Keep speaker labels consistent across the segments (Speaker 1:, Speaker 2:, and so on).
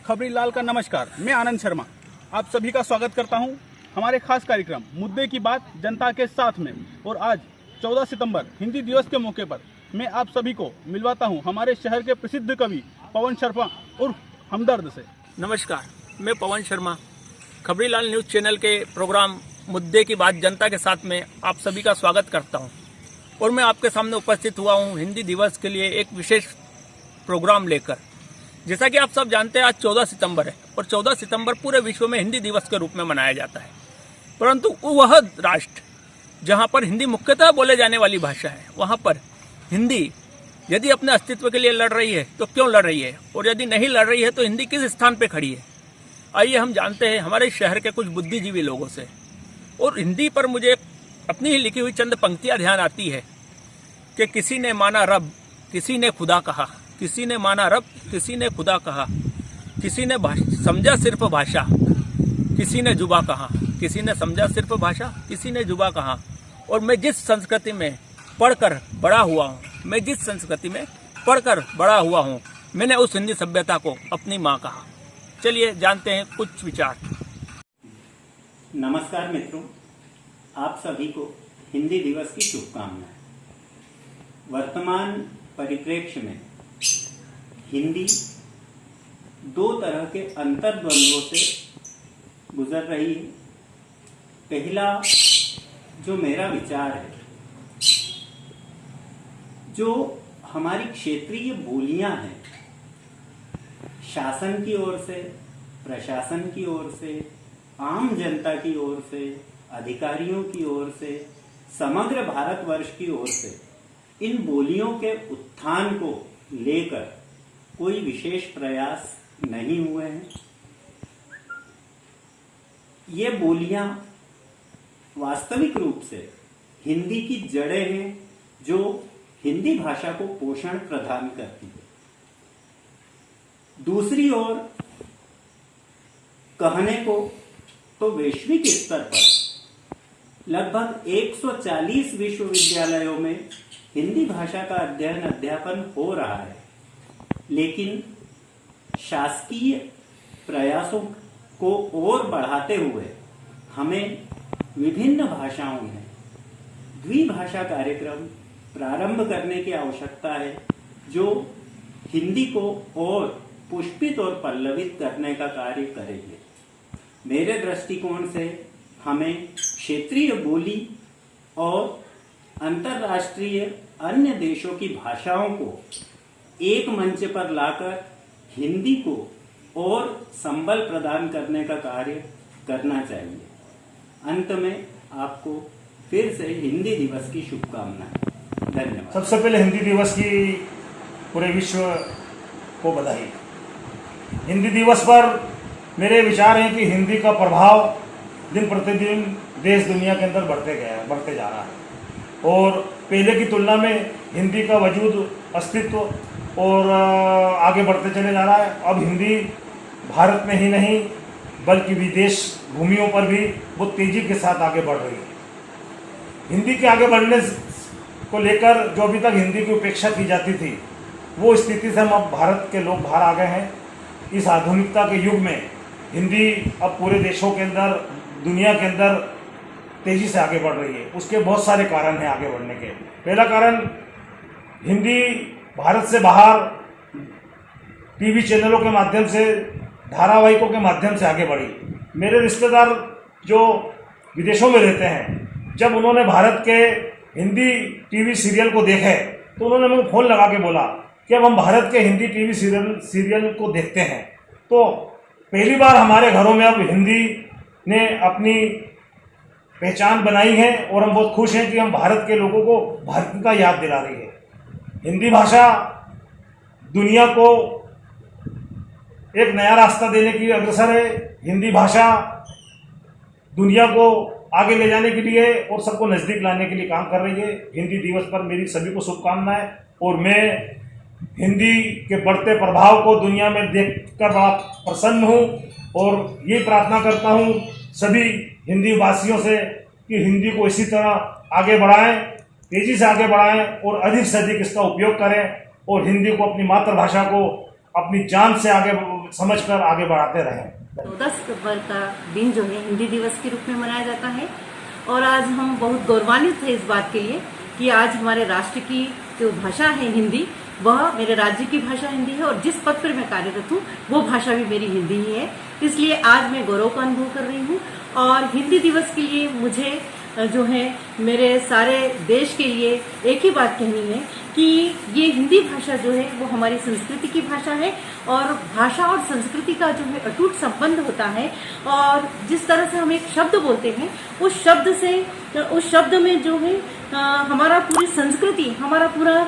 Speaker 1: खबरी लाल का नमस्कार। मैं आनंद शर्मा आप सभी का स्वागत करता हूं हमारे खास कार्यक्रम मुद्दे की बात जनता के साथ में। और आज 14 सितंबर हिंदी दिवस के मौके पर मैं आप सभी को मिलवाता हूं हमारे शहर के प्रसिद्ध कवि पवन शर्मा उर्फ हमदर्द से।
Speaker 2: नमस्कार, मैं पवन शर्मा खबरी लाल न्यूज़ चैनल के प्रोग्राम मुद्दे की बात जनता के साथ में आप सभी का स्वागत करता हूं। और मैं आपके सामने उपस्थित हुआ हूं हिंदी दिवस के लिए एक विशेष प्रोग्राम लेकर। जैसा कि आप सब जानते हैं, आज 14 सितंबर है और 14 सितंबर पूरे विश्व में हिंदी दिवस के रूप में मनाया जाता है। परंतु वह राष्ट्र जहां पर हिंदी मुख्यतः बोले जाने वाली भाषा है, वहां पर हिंदी यदि अपने अस्तित्व के लिए लड़ रही है तो क्यों लड़ रही है, और यदि नहीं लड़ रही है तो हिंदी किस स्थान पर खड़ी है। आइए हम जानते हैं हमारे शहर के कुछ बुद्धिजीवी लोगों से। और हिंदी पर मुझे अपनी ही लिखी हुई चंद पंक्तियां ध्यान आती है कि किसी ने माना रब, किसी ने खुदा कहा, किसी ने माना रब, किसी ने खुदा कहा, किसी ने समझा सिर्फ भाषा, किसी ने जुबा कहा, किसी ने समझा सिर्फ भाषा, किसी ने जुबा कहा। और मैं जिस संस्कृति में पढ़कर बड़ा हुआ हूँ, मैं जिस संस्कृति में पढ़कर बड़ा हुआ हूँ, मैंने उस हिंदी सभ्यता को अपनी माँ कहा। चलिए जानते हैं कुछ विचार।
Speaker 3: नमस्कार मित्रों, आप सभी को हिंदी दिवस की शुभकामनाएं। वर्तमान परिप्रेक्ष्य में हिंदी दो तरह के अंतर्द्वंद्वों से गुजर रही है। पहला जो मेरा विचार है, जो हमारी क्षेत्रीय बोलियां हैं, शासन की ओर से, प्रशासन की ओर से, आम जनता की ओर से, अधिकारियों की ओर से, समग्र भारतवर्ष की ओर से इन बोलियों के उत्थान को लेकर कोई विशेष प्रयास नहीं हुए हैं। ये बोलियां वास्तविक रूप से हिंदी की जड़ें हैं जो हिंदी भाषा को पोषण प्रदान करती है। दूसरी ओर कहने को तो वैश्विक स्तर पर लगभग 140 विश्वविद्यालयों में हिंदी भाषा का अध्ययन अध्यापन हो रहा है, लेकिन शासकीय प्रयासों को और बढ़ाते हुए हमें विभिन्न भाषाओं में द्विभाषा कार्यक्रम प्रारंभ करने की आवश्यकता है, जो हिंदी को और पुष्पित और पल्लवित करने का कार्य करेंगे। मेरे दृष्टिकोण से हमें क्षेत्रीय बोली और अंतर्राष्ट्रीय अन्य देशों की भाषाओं को एक मंच पर लाकर हिंदी को और संबल प्रदान करने का कार्य करना चाहिए। अंत में आपको फिर से हिंदी दिवस की शुभकामनाएं। धन्यवाद।
Speaker 4: सबसे पहले हिंदी दिवस की पूरे विश्व को बधाई। हिंदी दिवस पर मेरे विचार हैं कि हिंदी का प्रभाव दिन प्रतिदिन देश दुनिया के अंदर बढ़ते जा रहा है और पहले की तुलना में हिंदी का वजूद, अस्तित्व और आगे बढ़ते चले जा रहा है। अब हिंदी भारत में ही नहीं बल्कि विदेश भूमियों पर भी बहुत तेजी के साथ आगे बढ़ रही है। हिंदी के आगे बढ़ने को लेकर जो अभी तक हिंदी की उपेक्षा की जाती थी, वो स्थिति से हम अब भारत के लोग बाहर आ गए हैं। इस आधुनिकता के युग में हिंदी अब पूरे देशों के अंदर, दुनिया के अंदर तेजी से आगे बढ़ रही है। उसके बहुत सारे कारण हैं आगे बढ़ने के। पहला कारण, हिंदी भारत से बाहर टीवी चैनलों के माध्यम से, धारावाहिकों के माध्यम से आगे बढ़ी। मेरे रिश्तेदार जो विदेशों में रहते हैं, जब उन्होंने भारत के हिंदी टीवी सीरियल को देखे तो उन्होंने मुझे फ़ोन लगा के बोला कि अब हम भारत के हिंदी टीवी सीरियल को देखते हैं। तो पहली बार हमारे घरों में अब हिंदी ने अपनी पहचान बनाई है और हम बहुत खुश हैं कि हम भारत के लोगों को भारतीयता याद दिला रही है। हिंदी भाषा दुनिया को एक नया रास्ता देने की अग्रसर है। हिंदी भाषा दुनिया को आगे ले जाने के लिए और सबको नज़दीक लाने के लिए काम कर रही है। हिंदी दिवस पर मेरी सभी को शुभकामनाएं और मैं हिंदी के बढ़ते प्रभाव को दुनिया में देखकर बड़ा प्रसन्न हूँ और ये प्रार्थना करता हूँ सभी हिंदी भाषियों से कि हिंदी को इसी तरह आगे बढ़ाएं, तेजी से आगे बढ़ाएं और अधिक से अधिक इसका उपयोग करें और हिंदी को अपनी मातृभाषा को अपनी जान से आगे समझकर आगे बढ़ाते रहें।
Speaker 5: 14 सितंबर का दिन जो है हिंदी दिवस के रूप में मनाया जाता है और आज हम बहुत गौरवान्वित हैं इस बात के लिए कि आज हमारे राष्ट्र की जो भाषा है हिंदी, वह मेरे राज्य की भाषा हिंदी है और जिस पद पर मैं कार्यरत हूँ वो भाषा भी मेरी हिंदी ही है। इसलिए आज मैं गौरव का अनुभव कर रही हूँ और हिंदी दिवस के लिए मुझे जो है मेरे सारे देश के लिए एक ही बात कहनी है कि ये हिंदी भाषा जो है वो हमारी संस्कृति की भाषा है और भाषा और संस्कृति का जो है अटूट संबंध होता है और जिस तरह से हम एक शब्द बोलते हैं उस शब्द में जो है हमारा पूरी संस्कृति, हमारा पूरा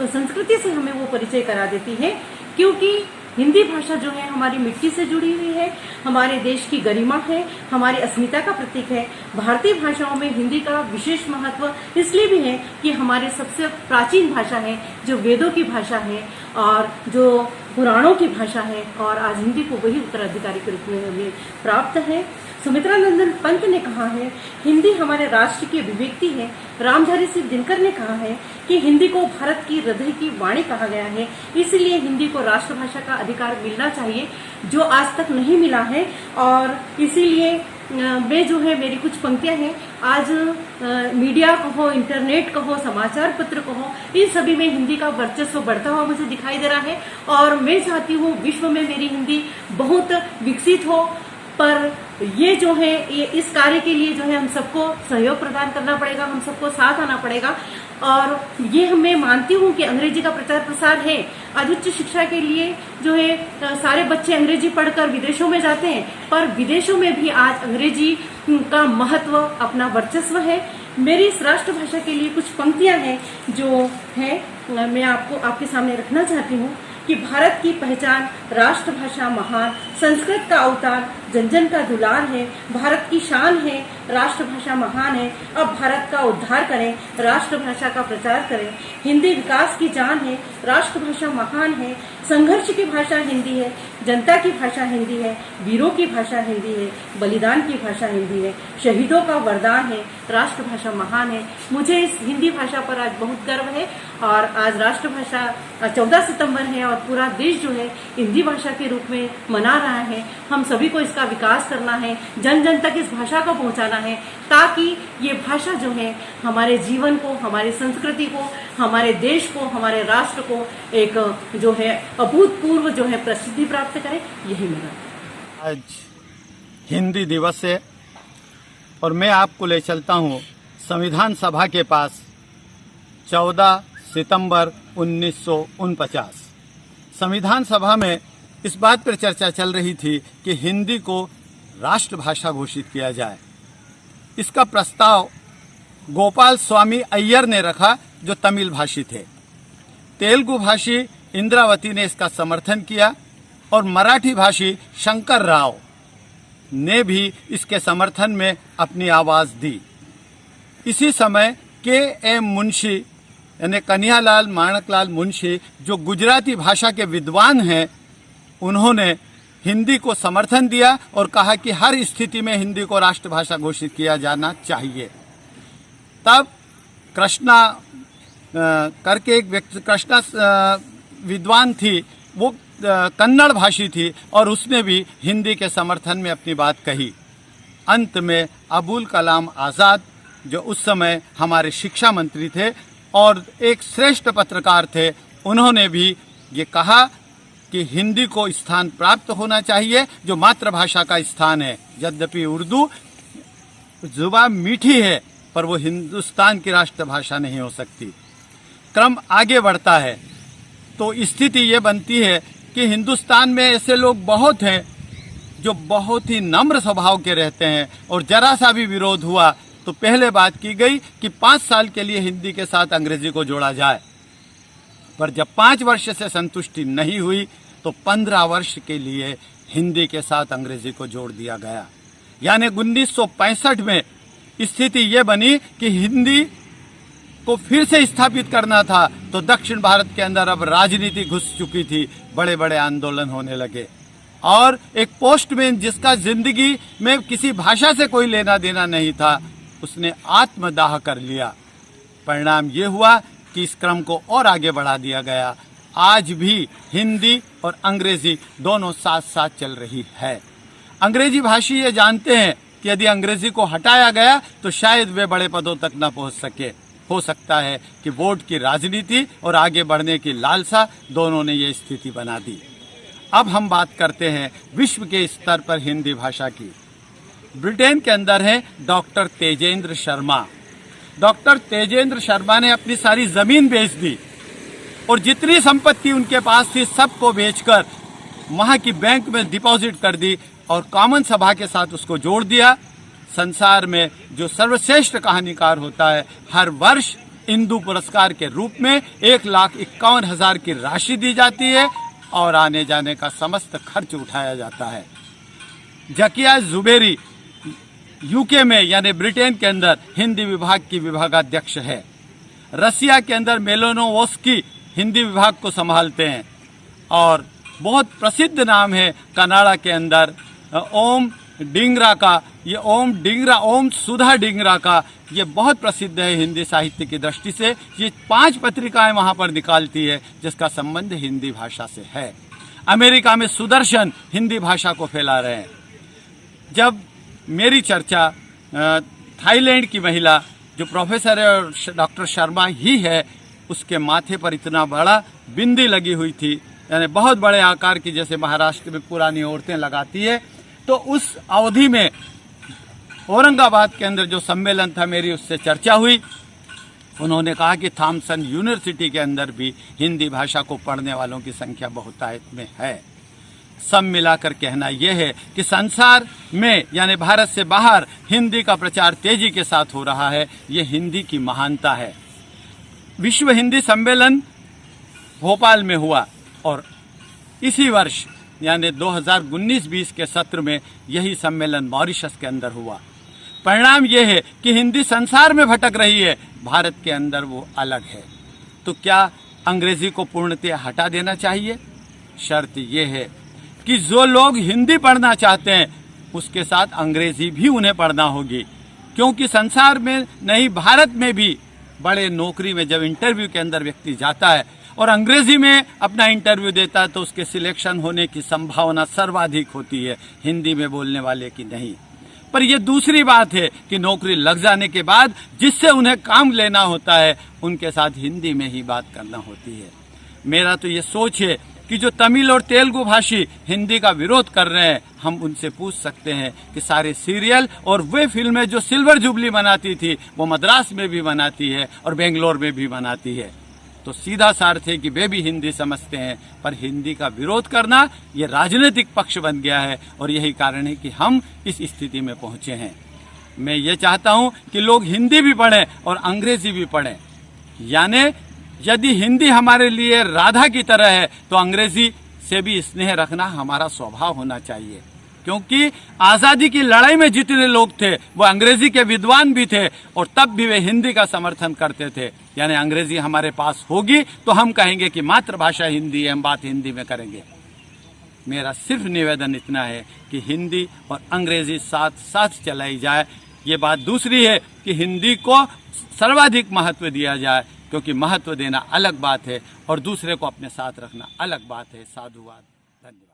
Speaker 5: संस्कृति से हमें वो परिचय करा देती है, क्योंकि हिंदी भाषा जो है हमारी मिट्टी से जुड़ी हुई है, हमारे देश की गरिमा है, हमारी अस्मिता का प्रतीक है। भारतीय भाषाओं में हिंदी का विशेष महत्व इसलिए भी है कि हमारी सबसे प्राचीन भाषा है, जो वेदों की भाषा है और जो पुराणों की भाषा है और आज हिंदी को वही उत्तराधिकारी के रूप में हमें प्राप्त है। सुमित्रा नंदन पंत ने कहा है हिंदी हमारे राष्ट्र की अभिव्यक्ति है। रामधारी सिंह दिनकर ने कहा है कि हिंदी को भारत की हृदय की वाणी कहा गया है, इसलिए हिंदी को राष्ट्रभाषा का अधिकार मिलना चाहिए जो आज तक नहीं मिला है। और इसीलिए वे जो है मेरी कुछ पंक्तियां हैं, आज मीडिया कहो, इंटरनेट कहो, समाचार पत्र कहो, इन सभी में हिंदी का वर्चस्व बढ़ता हुआ मुझे दिखाई दे रहा है और मैं चाहती हूँ विश्व में मेरी हिंदी बहुत विकसित हो। पर ये जो है ये इस कार्य के लिए जो है हम सबको सहयोग प्रदान करना पड़ेगा, हम सबको साथ आना पड़ेगा। और ये मैं मानती हूँ कि अंग्रेजी का प्रचार प्रसार है। आज उच्च शिक्षा के लिए जो है सारे बच्चे अंग्रेजी पढ़कर विदेशों में जाते हैं, पर विदेशों में भी आज अंग्रेजी का महत्व, अपना वर्चस्व है। मेरी इस राष्ट्रभाषा के लिए कुछ पंक्तियां हैं जो है मैं आपके सामने रखना चाहती हूँ कि भारत की पहचान राष्ट्रभाषा महान, संस्कृत का अवतार, जन जन का दुलार है, भारत की शान है, राष्ट्रभाषा महान है। अब भारत का उद्धार करें, राष्ट्रभाषा का प्रचार करें। हिंदी विकास की जान है, राष्ट्रभाषा महान है, संघर्ष की भाषा हिंदी है, जनता की भाषा हिंदी है, वीरों की भाषा हिंदी है, बलिदान की भाषा हिंदी है, शहीदों का वरदान है, राष्ट्रभाषा महान है। मुझे इस हिंदी भाषा पर आज बहुत गर्व है और आज राष्ट्रभाषा 14 सितंबर है और पूरा देश जो है हिंदी भाषा के रूप में मना रहा है। हम सभी को इसका विकास करना है, जन जन तक इस भाषा को पहुंचाना है, ताकि ये भाषा जो है हमारे जीवन को, हमारी संस्कृति को, हमारे देश को, हमारे राष्ट्र को एक जो है अभूतपूर्व जो है प्रसिद्धि प्राप्त करे। यही मेरा
Speaker 6: आज हिंदी दिवस है और मैं आपको ले चलता हूँ संविधान सभा के पास 14 सितंबर 1949। संविधान सभा में इस बात पर चर्चा चल रही थी कि हिंदी को राष्ट्रभाषा घोषित किया जाए। इसका प्रस्ताव गोपाल स्वामी अय्यर ने रखा जो तमिल भाषी थे। तेलुगु भाषी इंद्रावती ने इसका समर्थन किया और मराठी भाषी शंकर राव ने भी इसके समर्थन में अपनी आवाज दी। इसी समय के.एम. मुंशी यानी कन्हैयालाल माणकलाल मुंशी जो गुजराती भाषा के विद्वान हैं, उन्होंने हिंदी को समर्थन दिया और कहा कि हर स्थिति में हिंदी को राष्ट्रभाषा घोषित किया जाना चाहिए। तब कृष्णा करके एक व्यक्ति, कृष्णा विद्वान थी, वो कन्नड़ भाषी थी और उसने भी हिंदी के समर्थन में अपनी बात कही। अंत में अबुल कलाम आज़ाद जो उस समय हमारे शिक्षा मंत्री थे और एक श्रेष्ठ पत्रकार थे, उन्होंने भी ये कहा कि हिंदी को स्थान प्राप्त होना चाहिए जो मातृभाषा का स्थान है। यद्यपि उर्दू जुबान मीठी है पर वो हिंदुस्तान की राष्ट्रभाषा नहीं हो सकती। क्रम आगे बढ़ता है तो स्थिति ये बनती है कि हिंदुस्तान में ऐसे लोग बहुत हैं जो बहुत ही नम्र स्वभाव के रहते हैं और जरा सा भी विरोध हुआ तो पहले बात की गई कि 5 साल के लिए हिंदी के साथ अंग्रेजी को जोड़ा जाए। पर जब 5 वर्ष से संतुष्टि नहीं हुई तो 15 वर्ष के लिए हिंदी के साथ अंग्रेजी को जोड़ दिया गया। यानी 1965 में स्थिति ये बनी कि हिंदी को फिर से स्थापित करना था तो दक्षिण भारत के अंदर अब राजनीति घुस चुकी थी, बड़े बड़े आंदोलन होने लगे और एक पोस्टमैन जिसका जिंदगी में किसी भाषा से कोई लेना देना नहीं था, उसने आत्मदाह कर लिया। परिणाम ये हुआ कि इस क्रम को और आगे बढ़ा दिया गया आज भी हिंदी और अंग्रेजी दोनों साथ साथ चल रही है। अंग्रेजी भाषी ये जानते हैं कि यदि अंग्रेजी को हटाया गया तो शायद वे बड़े पदों तक न पहुंच सके। हो सकता है कि वोट की राजनीति और आगे बढ़ने की लालसा दोनों ने ये स्थिति बना दी। अब हम बात करते हैं विश्व के स्तर पर हिंदी भाषा की। ब्रिटेन के अंदर है डॉक्टर तेजेंद्र शर्मा। डॉक्टर तेजेंद्र शर्मा ने अपनी सारी जमीन बेच दी और जितनी संपत्ति उनके पास थी सबको बेचकर वहां की बैंक में डिपॉजिट कर दी और कॉमन सभा के साथ उसको जोड़ दिया। संसार में जो सर्वश्रेष्ठ कहानीकार होता है, हर वर्ष इंदु पुरस्कार के रूप में 1,51,000 की राशि दी जाती है और आने जाने का समस्त खर्च उठाया जाता है। जकिया जुबेरी यूके में यानी ब्रिटेन के अंदर हिंदी विभाग की विभागाध्यक्ष है। रसिया के अंदर मेलोनोवस्की हिंदी विभाग को संभालते हैं और बहुत प्रसिद्ध नाम है कनाडा के अंदर ओम डिंगरा का। ये ओम सुधा डिंगरा का ये बहुत प्रसिद्ध है हिंदी साहित्य की दृष्टि से। ये 5 पत्रिकाएं वहां पर निकालती है जिसका संबंध हिंदी भाषा से है। अमेरिका में सुदर्शन हिंदी भाषा को फैला रहे हैं। जब मेरी चर्चा थाईलैंड की महिला जो प्रोफेसर है और डॉक्टर शर्मा ही है, उसके माथे पर इतना बड़ा बिंदी लगी हुई थी, यानी बहुत बड़े आकार की, जैसे महाराष्ट्र में पुरानी औरतें लगाती है। तो उस अवधि में औरंगाबाद के अंदर जो सम्मेलन था, मेरी उससे चर्चा हुई। उन्होंने कहा कि थॉमसन यूनिवर्सिटी के अंदर भी हिंदी भाषा को पढ़ने वालों की संख्या बहुतायत में है। सब मिलाकर कहना यह है कि संसार में यानी भारत से बाहर हिंदी का प्रचार तेजी के साथ हो रहा है। ये हिंदी की महानता है। विश्व हिंदी सम्मेलन भोपाल में हुआ और इसी वर्ष यानी 2019-20 के सत्र में यही सम्मेलन मॉरिशस के अंदर हुआ। परिणाम यह है कि हिंदी संसार में भटक रही है, भारत के अंदर वो अलग है। तो क्या अंग्रेजी को पूर्णतः हटा देना चाहिए? शर्त यह है कि जो लोग हिंदी पढ़ना चाहते हैं उसके साथ अंग्रेजी भी उन्हें पढ़ना होगी, क्योंकि संसार में नहीं भारत में भी बड़े नौकरी में जब इंटरव्यू के अंदर व्यक्ति जाता है और अंग्रेजी में अपना इंटरव्यू देता है तो उसके सिलेक्शन होने की संभावना सर्वाधिक होती है, हिंदी में बोलने वाले की नहीं। पर यह दूसरी बात है कि नौकरी लग जाने के बाद जिससे उन्हें काम लेना होता है उनके साथ हिंदी में ही बात करना होती है। मेरा तो ये सोच है कि जो तमिल और तेलुगु भाषी हिंदी का विरोध कर रहे हैं, हम उनसे पूछ सकते हैं कि सारे सीरियल और वे फिल्में जो सिल्वर जुबली बनाती थी वो मद्रास में भी बनाती है और बेंगलोर में भी बनाती है। तो सीधा सार्थ है कि वे भी हिंदी समझते हैं, पर हिंदी का विरोध करना ये राजनीतिक पक्ष बन गया है और यही कारण है कि हम इस स्थिति में पहुंचे हैं। मैं ये चाहता हूं कि लोग हिंदी भी पढ़ें और अंग्रेजी भी पढ़ें। यानी यदि हिंदी हमारे लिए राधा की तरह है तो अंग्रेजी से भी स्नेह रखना हमारा स्वभाव होना चाहिए, क्योंकि आज़ादी की लड़ाई में जितने लोग थे वो अंग्रेजी के विद्वान भी थे और तब भी वे हिंदी का समर्थन करते थे। यानी अंग्रेजी हमारे पास होगी तो हम कहेंगे कि मातृभाषा हिंदी है, हम बात हिंदी में करेंगे। मेरा सिर्फ निवेदन इतना है कि हिंदी और अंग्रेजी साथ साथ चलाई जाए। ये बात दूसरी है कि हिंदी को सर्वाधिक महत्व दिया जाए, क्योंकि महत्व देना अलग बात है और दूसरे को अपने साथ रखना अलग बात है। साधुवाद, धन्यवाद।